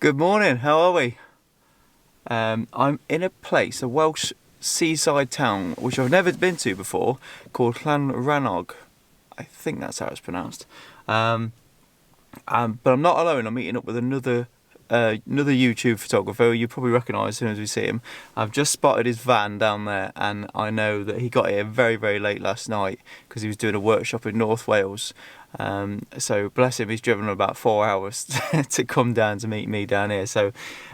Good morning, how are we? I'm in a place, a Welsh seaside town, which I've never been to before, called Llangrannog. I think that's how it's pronounced. But I'm not alone, I'm meeting up with another YouTube photographer you probably recognise as soon as we see him. I've just spotted his van down there, and I know that he got here very, very late last night because he was doing a workshop in North Wales. So bless him, he's driven about 4 hours to come down to meet me down here. So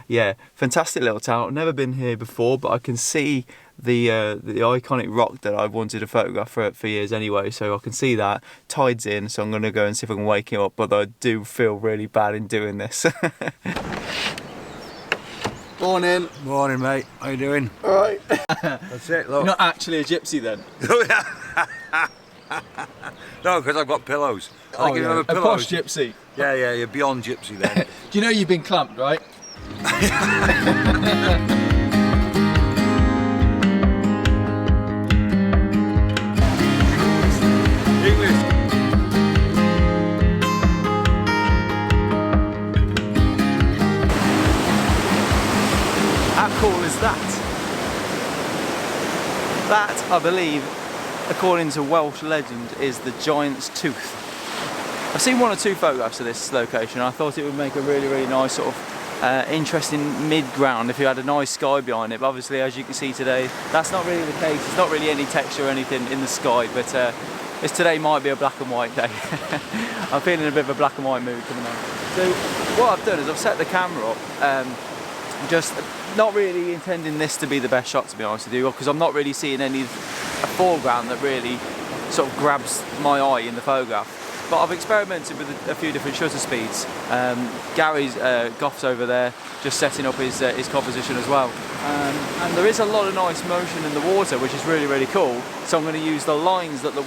yeah, fantastic little town. I've never been here before, but I can see the iconic rock that I've wanted to photograph for years anyway, so I can see that. Tide's in, so I'm going to go and see if I can wake him up, but I do feel really bad in doing this. Morning. Morning, mate. How you doing? Alright. That's it, look. You're not actually a gypsy then? No, because I've got pillows. Oh, yeah. A posh gypsy. Yeah, you're beyond gypsy then. Do you know you've been clamped, right? English. How cool is that? That, I believe, according to Welsh legend, is the Giant's Tooth. I've seen one or two photographs of this location. I thought it would make a really, really nice sort of interesting mid-ground if you had a nice sky behind it, but obviously, as you can see today, that's not really the case. There's not really any texture or anything in the sky, but today might be a black and white day. I'm feeling a bit of a black and white mood coming on. So what I've done is I've set the camera up, just not really intending this to be the best shot, to be honest with you, because I'm not really seeing a foreground that really sort of grabs my eye in the photograph. But I've experimented with a few different shutter speeds. Gary Gough's over there just setting up his composition as well. And there is a lot of nice motion in the water, which is really, really cool. So I'm going to use the lines that the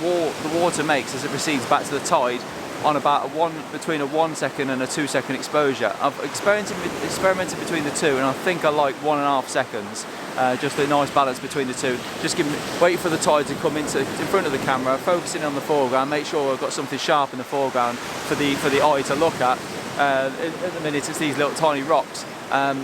water makes as it recedes back to the tide on about between a 1 second and a 2 second exposure. I've experimented between the two, and I think I like 1.5 seconds. Just a nice balance between the two. Just wait for the tide to come in front of the camera, focusing on the foreground, make sure I've got something sharp in the foreground for the eye to look at. At the minute it's these little tiny rocks,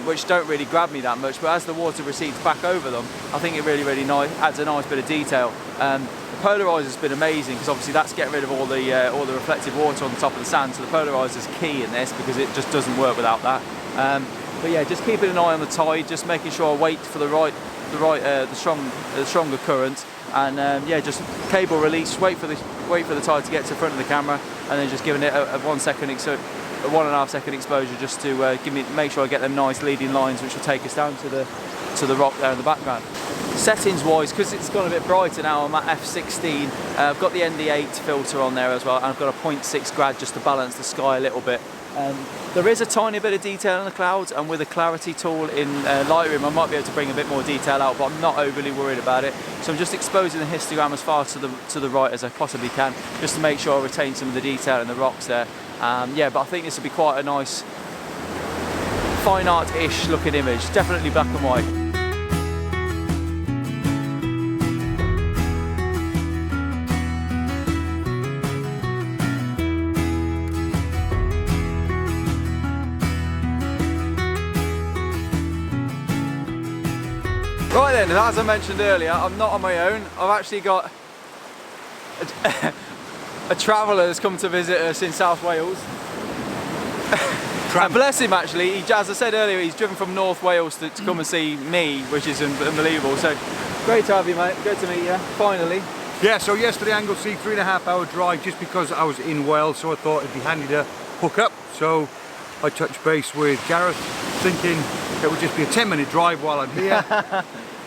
which don't really grab me that much, but as the water recedes back over them, I think it really, really adds a nice bit of detail. The polarizer's been amazing because obviously that's getting rid of all the reflective water on the top of the sand, so the polarizer's key in this because it just doesn't work without that. But yeah, just keeping an eye on the tide, just making sure I wait for the stronger current, and yeah, just cable release, wait for the tide to get to the front of the camera, and then just giving it a 1 second, a 1.5 second exposure, just to make sure I get them nice leading lines, which will take us down to the rock there in the background. Settings wise, because it's gone a bit brighter now, I'm at f16. I've got the ND8 filter on there as well, and I've got a 0.6 grad just to balance the sky a little bit. There is a tiny bit of detail in the clouds, and with a clarity tool in Lightroom I might be able to bring a bit more detail out, but I'm not overly worried about it. So I'm just exposing the histogram as far to the right as I possibly can, just to make sure I retain some of the detail in the rocks there. Yeah, but I think this will be quite a nice fine art-ish looking image, definitely black and white. Right then, as I mentioned earlier, I'm not on my own. I've actually got a traveller that's come to visit us in South Wales. And bless him, actually, as I said earlier, he's driven from North Wales to come and see me, which is unbelievable. So great to have you, mate. Good to meet you, finally. Yeah, so yesterday Anglesey, 3.5 hour drive just because I was in Wales, so I thought it'd be handy to hook up. So I touched base with Gareth, thinking it would just be a 10-minute drive while I'm here.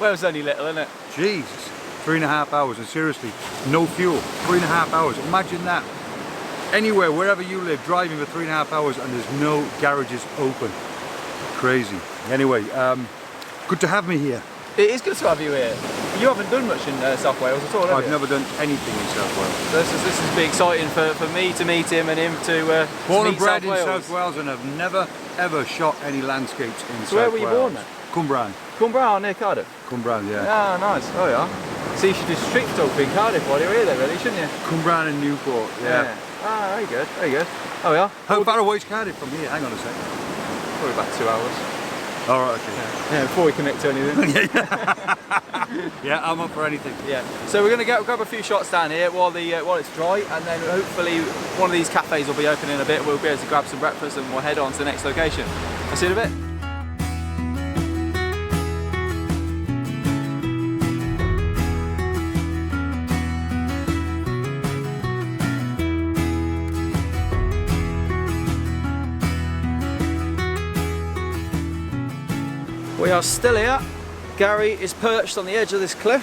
Wales only little, isn't it? Jesus, 3.5 hours, and seriously, no fuel, 3.5 hours. Imagine that. Anywhere, wherever you live, driving for 3.5 hours and there's no garages open. Crazy. Anyway, good to have me here. It is good to have you here. You haven't done much in South Wales at all, have you? I've never done anything in South Wales. This is be exciting for me to meet him and him to born to and bred in South Wales, and I've never ever shot any landscapes in South Wales. Where were you born then? Cwmbran. Cwmbran, near Cardiff? Cwmbran, yeah. Ah, nice. Oh yeah. So you should do street photography in Cardiff while you're here then, really, shouldn't you? Cwmbran and Newport, yeah. Ah, very good, very good. Oh yeah. How far away is Cardiff from here? Hang on a second. Probably about 2 hours. All right, okay. Yeah, before we commit to anything. Yeah, I'm up for anything. Yeah. So we're going to grab a few shots down here while it's dry, and then hopefully one of these cafes will be open in a bit. We'll be able to grab some breakfast and we'll head on to the next location. I'll see you in a bit. We are still here. Gary is perched on the edge of this cliff,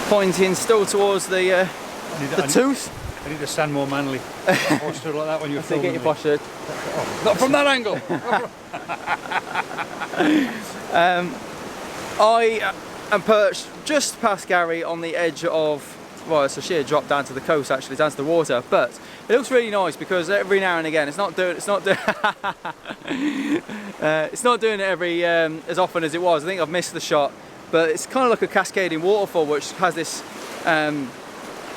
pointing still towards the tooth. I need to stand more manly. Posture like that when you're filming. Get your posture. Oh, not from that angle. I am perched just past Gary on the edge of, well, it's a sheer drop down to the coast, actually, down to the water, but it looks really nice because every now and again, it's not doing it every as often as it was. I think I've missed the shot, but it's kind of like a cascading waterfall which has this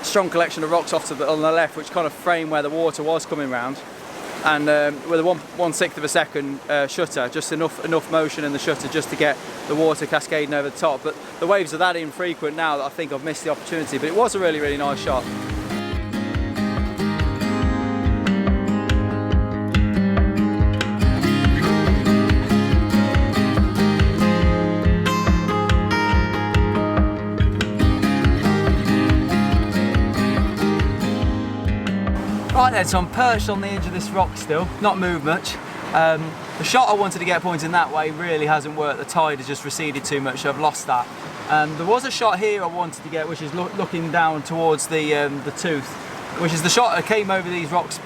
strong collection of rocks off to on the left, which kind of frame where the water was coming round, and with a 1/6 of a second shutter, just enough motion in the shutter just to get the water cascading over the top. But the waves are that infrequent now that I think I've missed the opportunity, but it was a really nice shot. Right then, so I'm perched on the edge of this rock still, not moved much. The shot I wanted to get pointing that way really hasn't worked. The tide has just receded too much, so I've lost that. There was a shot here I wanted to get, which is looking down towards the tooth, which is the shot I came over these rocks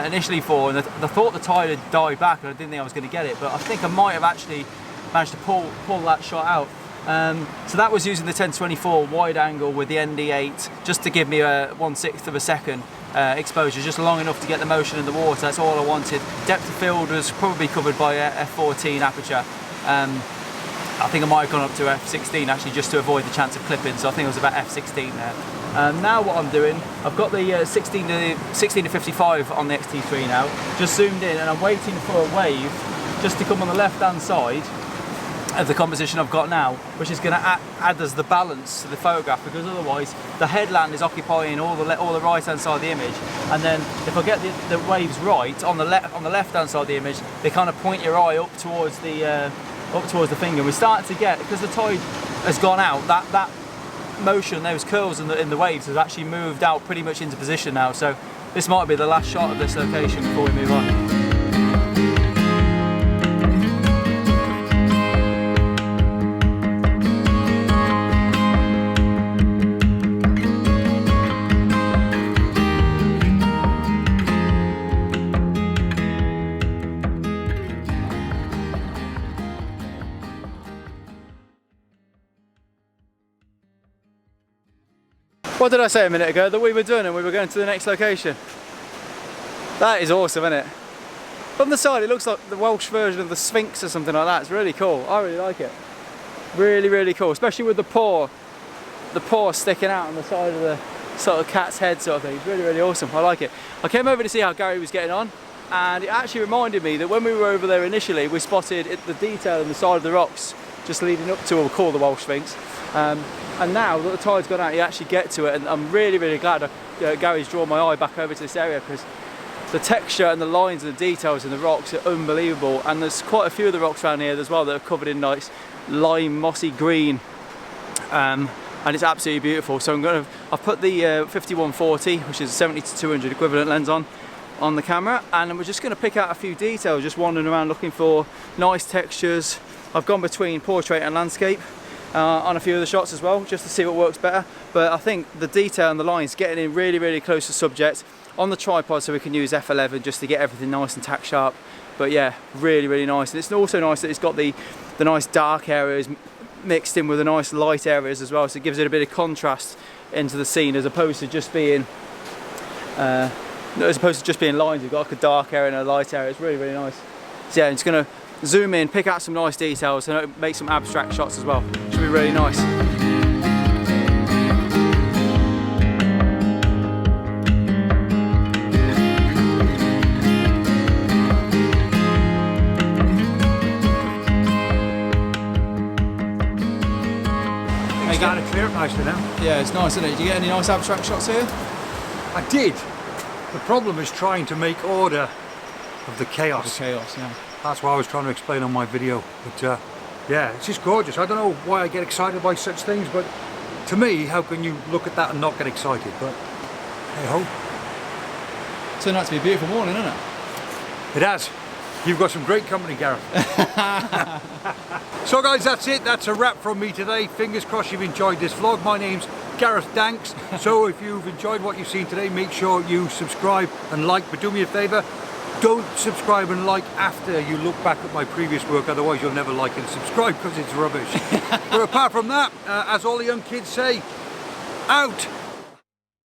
initially for, and I thought the tide had died back and I didn't think I was going to get it, but I think I might have actually managed to pull that shot out. So that was using the 10-24 wide angle with the ND8 just to give me a 1/6 of a second exposure, just long enough to get the motion in the water. That's all I wanted. Depth of field was probably covered by a f14 aperture. I think I might have gone up to f16 actually just to avoid the chance of clipping, so I think it was about f16 there. Now what I'm doing, I've got the 16 to 55 on the XT3 now, just zoomed in, and I'm waiting for a wave just to come on the left hand side of the composition I've got now, which is going to add as the balance to the photograph, because otherwise the headland is occupying all the right hand side of the image, and then if I get the waves right on the left hand side of the image, they kind of point your eye up towards the finger. We're starting to get, because the tide has gone out, that motion, those curls in the waves has actually moved out pretty much into position now, so this might be the last shot of this location before we move on. What did I say a minute ago? That we were done and we were going to the next location. That is awesome, isn't it? From the side it looks like the Welsh version of the Sphinx or something like that. It's really cool. I really like it. Really cool, especially with the paw sticking out on the side of the sort of cat's head sort of thing. It's really awesome. I like it. I came over to see how Gary was getting on, and it actually reminded me that when we were over there initially, we spotted the detail on the side of the rocks just leading up to what we'll call the Welsh Sphinx. And now that the tide's gone out, you actually get to it, and I'm really glad Gary's drawn my eye back over to this area, because the texture and the lines and the details in the rocks are unbelievable, and there's quite a few of the rocks around here as well that are covered in nice lime mossy green, and it's absolutely beautiful. So I've put the 5140, which is a 70-200 equivalent lens on the camera, and we're just going to pick out a few details, just wandering around looking for nice textures. I've gone between portrait and landscape on a few of the shots as well, just to see what works better, but I think the detail and the lines getting in really close to subject on the tripod, so we can use f11 just to get everything nice and tack sharp. But yeah, really nice, and it's also nice that it's got the nice dark areas mixed in with the nice light areas as well, so it gives it a bit of contrast into the scene, as opposed to just being lines. You've got like a dark area and a light area. It's really nice. So yeah, I'm just going to zoom in, pick out some nice details, and make some abstract shots as well. Should be really nice. appear nicely now. Yeah, it's nice, isn't it? Did you get any nice abstract shots here? I did. The problem is trying to make order of the chaos. The chaos, yeah. That's what I was trying to explain on my video. But yeah, it's just gorgeous. I don't know why I get excited by such things, but to me, how can you look at that and not get excited? But hey ho. Turned out to be a beautiful morning, isn't it? It has. You've got some great company, Gareth. So guys, that's it. That's a wrap from me today. Fingers crossed you've enjoyed this vlog. My name's Gareth Danks. So if you've enjoyed what you've seen today, make sure you subscribe and like. But do me a favour, don't subscribe and like after you look back at my previous work. Otherwise you'll never like and subscribe because it's rubbish. But apart from that, as all the young kids say, out.